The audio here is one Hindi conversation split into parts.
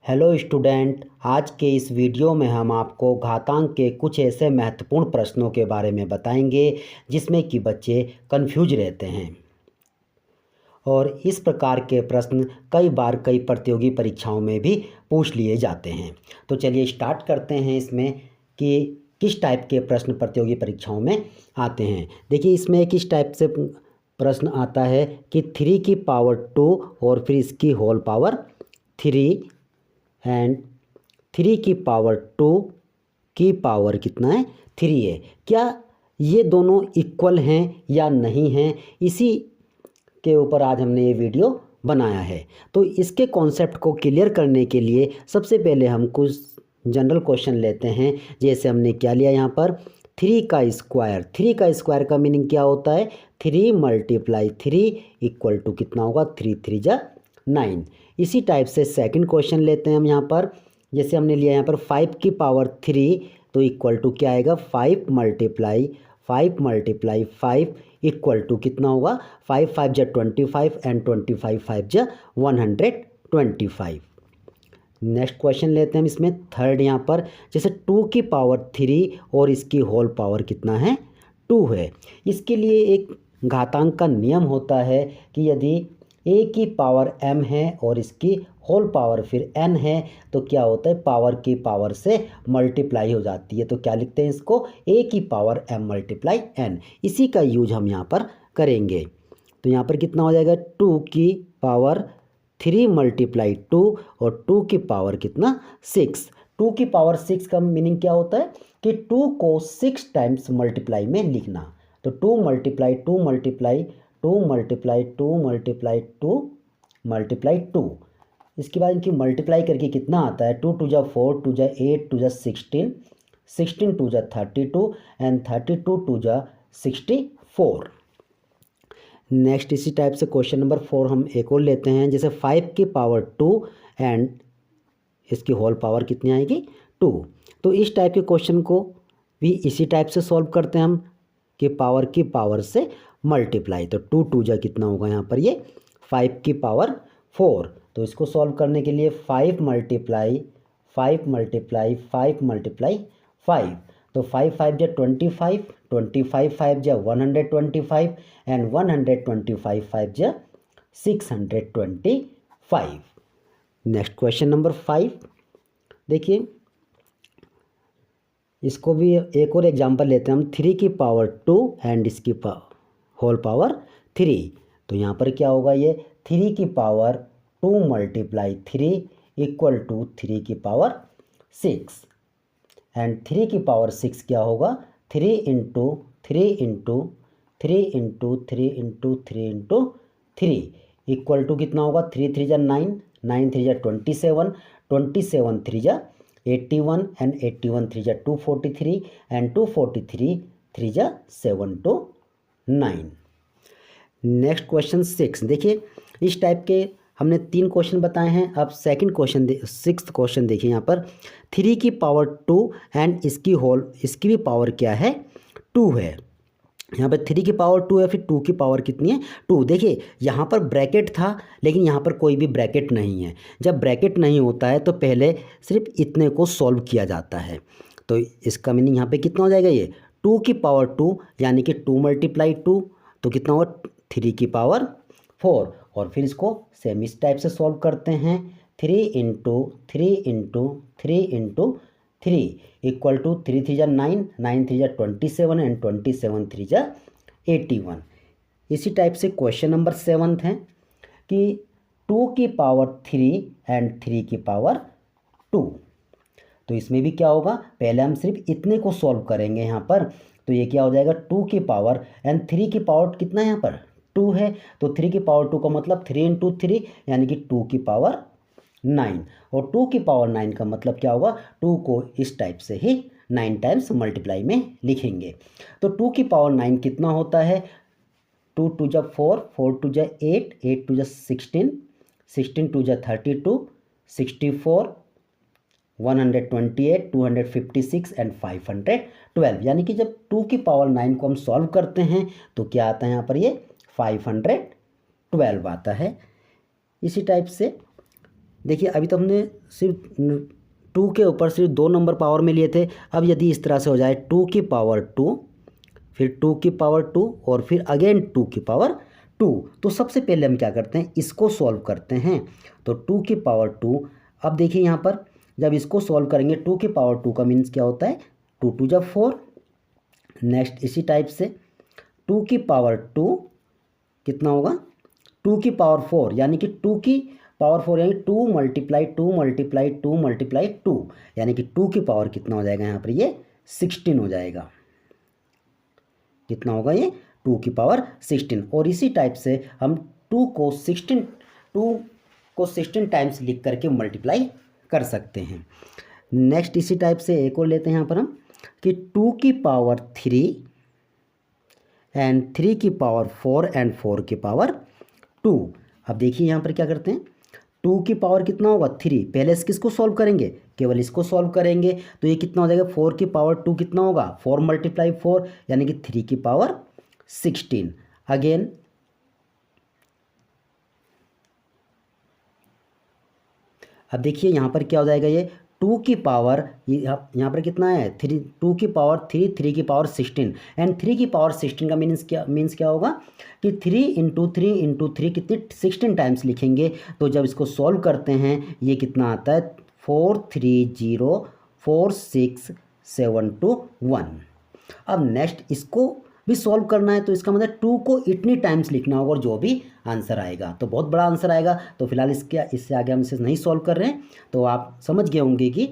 हेलो स्टूडेंट, आज के इस वीडियो में हम आपको घातांक के कुछ ऐसे महत्वपूर्ण प्रश्नों के बारे में बताएंगे जिसमें कि बच्चे कंफ्यूज रहते हैं। और इस प्रकार के प्रश्न कई बार कई प्रतियोगी परीक्षाओं में भी पूछ लिए जाते हैं। तो चलिए स्टार्ट करते हैं इसमें कि किस टाइप के प्रश्न प्रतियोगी परीक्षाओं में आते हैं। देखिए, इसमें किस टाइप से प्रश्न आता है कि 3 की पावर 2 और फिर इसकी होल पावर 3 एंड 3 की पावर 2 की पावर कितना है 3 है। क्या ये दोनों इक्वल हैं या नहीं हैं, इसी के ऊपर आज हमने ये वीडियो बनाया है। तो इसके कॉन्सेप्ट को क्लियर करने के लिए सबसे पहले हम कुछ जनरल क्वेश्चन लेते हैं। जैसे हमने क्या लिया यहाँ पर 3 का स्क्वायर का मीनिंग क्या होता है 3 × 3 इक्वल टू कितना होगा 3 3 जा 9। इसी टाइप से सेकंड क्वेश्चन लेते हैं हम यहाँ पर। जैसे हमने लिया यहाँ पर 5 की पावर 3 तो इक्वल टू क्या आएगा 5 × 5 इक्वल टू कितना होगा 5 5 जा 25 एंड 25 5 जा 125। नेक्स्ट क्वेश्चन लेते हैं हम इसमें थर्ड यहाँ पर। जैसे 2 की पावर 3 और इसकी होल पावर कितना है 2 है। इसके लिए एक घातांक का नियम होता है कि यदि a की पावर m है और इसकी होल पावर फिर n है तो क्या होता है पावर की पावर से मल्टीप्लाई हो जाती है। तो क्या लिखते हैं इसको a की पावर m × n। इसी का यूज हम यहाँ पर करेंगे। तो यहाँ पर कितना हो जाएगा 2 की पावर 3 × 2 और 2 की पावर कितना 6। 2 की पावर 6 का मीनिंग क्या होता है कि 2 को 6 टाइम्स मल्टीप्लाई में लिखना। तो 2 × 2 इसके बाद इनकी मल्टीप्लाई करके कितना आता है 2 2 जा 4 2 जा 8 2 जा 16 16 2 जा 32 एंड 32 2 जा 64। नेक्स्ट इसी टाइप से क्वेश्चन नंबर 4 हम एक और लेते हैं। जैसे 5 की पावर 2 एंड इसकी होल पावर कितनी आएगी 2। तो इस टाइप के क्वेश्चन को भी इसी टाइप से सॉल्व करते हैं हम कि पावर की पावर से मल्टीप्लाई। तो 2 2 जा कितना होगा यहाँ पर ये 5 की पावर 4। तो इसको सॉल्व करने के लिए 5 × 5 तो 5 5 जा 25 25 5 जा 125 एंड 125 5 जा 625। नेक्स्ट क्वेश्चन नंबर 5 देखिए, इसको भी एक और एग्जांपल लेते हैं हम 3 की पावर 2 एंड इसकी होल पावर 3। तो यहाँ पर क्या होगा ये 3 की पावर 2 × 3 इक्वल टू 3 की पावर 6 एंड 3 की पावर 6 क्या होगा 3 × 3 × 3 × 3 × 3 × 3 इक्वल टू कितना होगा 3 3 जा 9 9 3 जा 27 27 3 जा 81 एंड 81 3 जा 243 एंड 243 3 जा 729। नेक्स्ट क्वेश्चन 6 देखिए, इस टाइप के हमने 3 क्वेश्चन बताए हैं। अब सेकंड क्वेश्चन 6th क्वेश्चन देखिए यहाँ पर 3 की पावर 2 एंड इसकी भी पावर क्या है 2 है। यहाँ पर 3 की पावर 2 है, फिर 2 की पावर कितनी है 2। देखिए यहाँ पर ब्रैकेट था लेकिन यहाँ पर कोई भी ब्रैकेट नहीं है। जब ब्रैकेट नहीं होता है तो पहले सिर्फ इतने को सॉल्व किया जाता है। तो इसका मीनिंग यहाँ पे कितना हो जाएगा ये 2 की पावर 2 यानी कि 2 × 2 तो कितना होगा 3 की पावर 4। और फिर इसको सेम इस टाइप से सॉल्व करते हैं 3 × 3 × 3 × 3 इक्वल टू 3 3 जा 9 9 3 जा 27 एंड 27 3 जा 81। इसी टाइप से क्वेश्चन नंबर 7 है कि 2 की पावर 3 एंड 3 की पावर 2। तो इसमें भी क्या होगा पहले हम सिर्फ इतने को सॉल्व करेंगे यहाँ पर। तो ये क्या हो जाएगा 2 की पावर एंड 3 की पावर कितना है यहाँ पर 2 है। तो 3 की पावर 2 का मतलब 3 × 3 यानी कि 2 की पावर 9 और 2 की पावर 9 का मतलब क्या होगा 2 को इस टाइप से ही 9 टाइम्स मल्टीप्लाई में लिखेंगे। तो 2 की पावर 9 कितना होता है 2 2 जा 4 4 2 जा 8 8 2 जा 16 16 2 जा 32 64 128 256 एंड 512। यानी कि जब 2 की पावर 9 को हम सॉल्व करते हैं तो क्या आता है यहाँ पर ये 512 आता है। इसी टाइप से देखिए अभी तो हमने सिर्फ 2 के ऊपर सिर्फ 2 नंबर पावर में लिए थे। अब यदि इस तरह से हो जाए 2 की पावर 2, फिर 2 की पावर 2 और फिर अगेन 2 की पावर 2, तो सबसे पहले हम क्या करते हैं, इसको सॉल्व करते हैं। तो 2 की पावर 2, अब देखिए यहाँ पर जब इसको सॉल्व करेंगे 2 की पावर 2 का मीन्स क्या होता है, 2 टू जब 4। नेक्स्ट इसी टाइप से 2 की पावर 2 कितना होगा, 2 की पावर 4 यानी कि 2 की पावर 4 यानी 2 मल्टीप्लाई 2 मल्टीप्लाई 2 मल्टीप्लाई 2, यानी कि 2 की पावर कितना हो जाएगा यहाँ पर, ये 16 हो जाएगा। कितना होगा ये, 2 की पावर 16। और इसी टाइप से हम 2 को 16 टाइम्स लिख करके मल्टीप्लाई कर सकते हैं। नेक्स्ट इसी टाइप से एक और लेते हैं यहाँ पर हम कि 2 की पावर 3 एंड 3 की पावर 4 एंड 4 की पावर 2। अब देखिए यहाँ पर क्या करते हैं, 2 की पावर कितना होगा 3, पहले किसको सॉल्व करेंगे, केवल इसको सॉल्व करेंगे तो ये कितना हो जाएगा, 4 की पावर 2 कितना होगा, 4 मल्टीप्लाई 4 यानी कि 3 की पावर 16। अगेन अब देखिए यहाँ पर क्या हो जाएगा, ये 2 की पावर यहाँ पर कितना है 3, 2 की पावर 3, 3 की पावर 16 एंड 3 की पावर 16 का मीन्स क्या होगा कि 3 इंटू 3 इंटू 3 कितने 16 टाइम्स लिखेंगे। तो जब इसको सॉल्व करते हैं ये कितना आता है 4304671। अब नेक्स्ट इसको भी सॉल्व करना है तो इसका मतलब 2 को इतनी टाइम्स लिखना होगा और जो भी आंसर आएगा तो बहुत बड़ा आंसर आएगा। तो फिलहाल इससे आगे हम इसे नहीं सॉल्व कर रहे हैं। तो आप समझ गए होंगे कि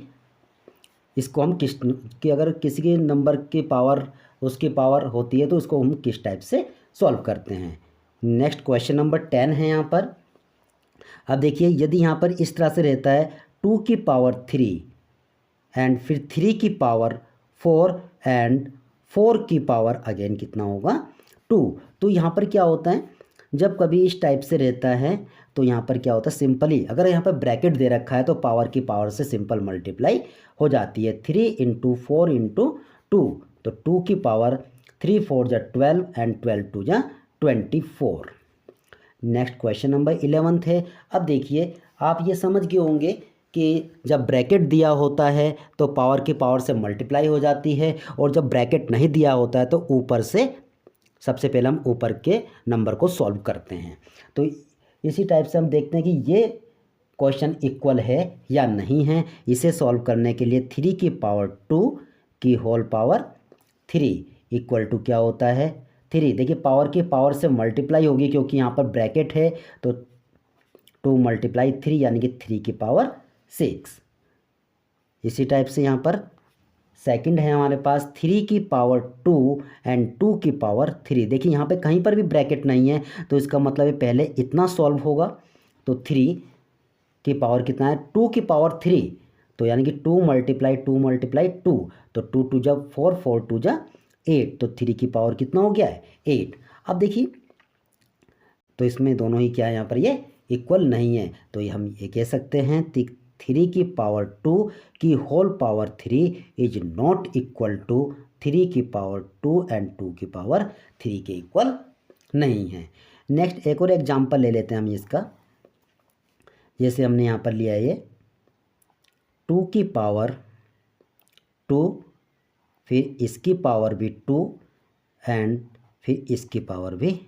इसको हम कि अगर किसी के नंबर की पावर उसकी पावर होती है तो इसको हम किस टाइप से सॉल्व करते हैं। नेक्स्ट क्वेश्चन नंबर 10 है यहाँ पर। अब देखिए यदि यहाँ पर इस तरह से रहता है 2 की पावर 3 एंड फिर 3 की पावर 4 एंड 4 की पावर अगेन कितना होगा 2। तो यहाँ पर क्या होता है, जब कभी इस टाइप से रहता है तो यहाँ पर क्या होता है, सिंपली अगर यहाँ पर ब्रैकेट दे रखा है तो पावर की पावर से सिंपल मल्टीप्लाई हो जाती है। 3 इंटू 4 इंटू 2, तो 2 की पावर 3 4 जा 12 एंड 12 2 जा 24। नेक्स्ट क्वेश्चन नंबर 11 है। अब देखिए आप ये समझ गए होंगे कि जब ब्रैकेट दिया होता है तो पावर की पावर से मल्टीप्लाई हो जाती है और जब ब्रैकेट नहीं दिया होता है तो ऊपर से सबसे पहले हम ऊपर के नंबर को सॉल्व करते हैं। तो इसी टाइप से हम देखते हैं कि ये क्वेश्चन इक्वल है या नहीं है। इसे सॉल्व करने के लिए 3 की पावर 2 की होल पावर 3 इक्वल टू क्या होता है 3। देखिए पावर की पावर से मल्टीप्लाई होगी क्योंकि यहाँ पर ब्रैकेट है तो 2 मल्टीप्लाई 3 यानी कि 3 की पावर 6। इसी टाइप से यहाँ पर सेकंड है हमारे पास 3 की पावर 2 एंड 2 की पावर 3। देखिए यहाँ पे कहीं पर भी ब्रैकेट नहीं है तो इसका मतलब है पहले इतना सॉल्व होगा तो 3 की पावर कितना है 2 की पावर 3, तो यानी कि 2 मल्टीप्लाई 2 मल्टीप्लाई 2, तो 2 2 जब 4 4 2 जा 8, तो 3 की पावर कितना हो गया है 8। अब देखिए तो इसमें दोनों ही क्या है यहाँ पर ये इक्वल नहीं है तो ये हम ये कह सकते हैं 3 की पावर 2 की whole power 3 is not equal to 3 की पावर 2 एंड 2 की पावर 3 के इक्वल नहीं है। नेक्स्ट एक और एग्जांपल ले लेते हैं हम इसका। जैसे हमने यहाँ पर लिया है ये 2 की पावर 2 फिर इसकी पावर भी 2 एंड फिर इसकी पावर भी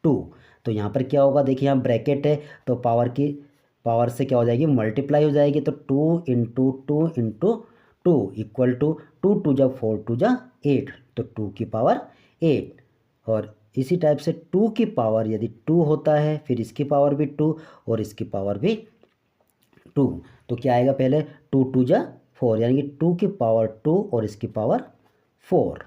2। तो यहाँ पर क्या होगा देखिए यहाँ ब्रैकेट है तो पावर से क्या हो जाएगी मल्टीप्लाई हो जाएगी तो 2 इंटू 2 इंटू 2 इक्वल टू 2 2 जा 4 2 जा 8, तो 2 की पावर 8। और इसी टाइप से 2 की पावर यदि 2 होता है फिर इसकी पावर भी 2 और इसकी पावर भी 2, तो क्या आएगा पहले 2 2 जा 4 यानी कि 2 की पावर 2 और इसकी पावर 4।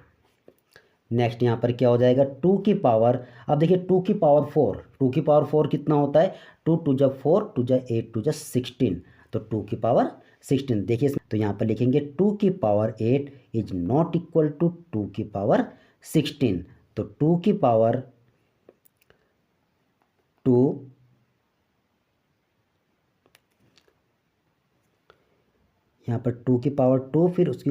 नेक्स्ट यहाँ पर क्या हो जाएगा 2 की पावर, अब देखिए 2 की पावर 4, 2 की पावर 4 कितना होता है 2 2 जा 4 2 जा 8 2 जा 16, तो 2 की पावर 16। देखिए तो यहाँ पर लिखेंगे 2 की power 8 is not equal to 2 की पावर 16, तो 2 की पावर 2 यहाँ पर 2 की पावर 2 फिर उसकी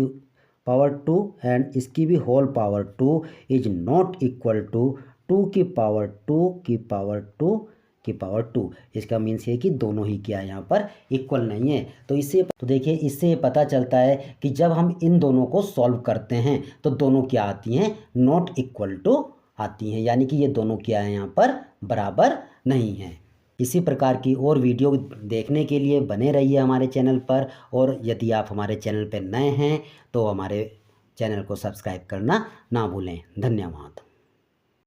पावर 2 एंड इसकी भी whole power 2 is not equal to 2 की पावर 2 की पावर 2 की पावर 2। इसका मीन्स ये कि दोनों ही क्या है यहाँ पर इक्वल नहीं है। तो देखिए इससे पता चलता है कि जब हम इन दोनों को सॉल्व करते हैं तो दोनों क्या आती हैं, नॉट इक्वल टू आती हैं, यानी कि ये दोनों क्या है यहाँ पर बराबर नहीं हैं। इसी प्रकार की और वीडियो देखने के लिए बने रहिए हमारे चैनल पर, और यदि आप हमारे चैनल पर नए हैं तो हमारे चैनल को सब्सक्राइब करना ना भूलें। धन्यवाद।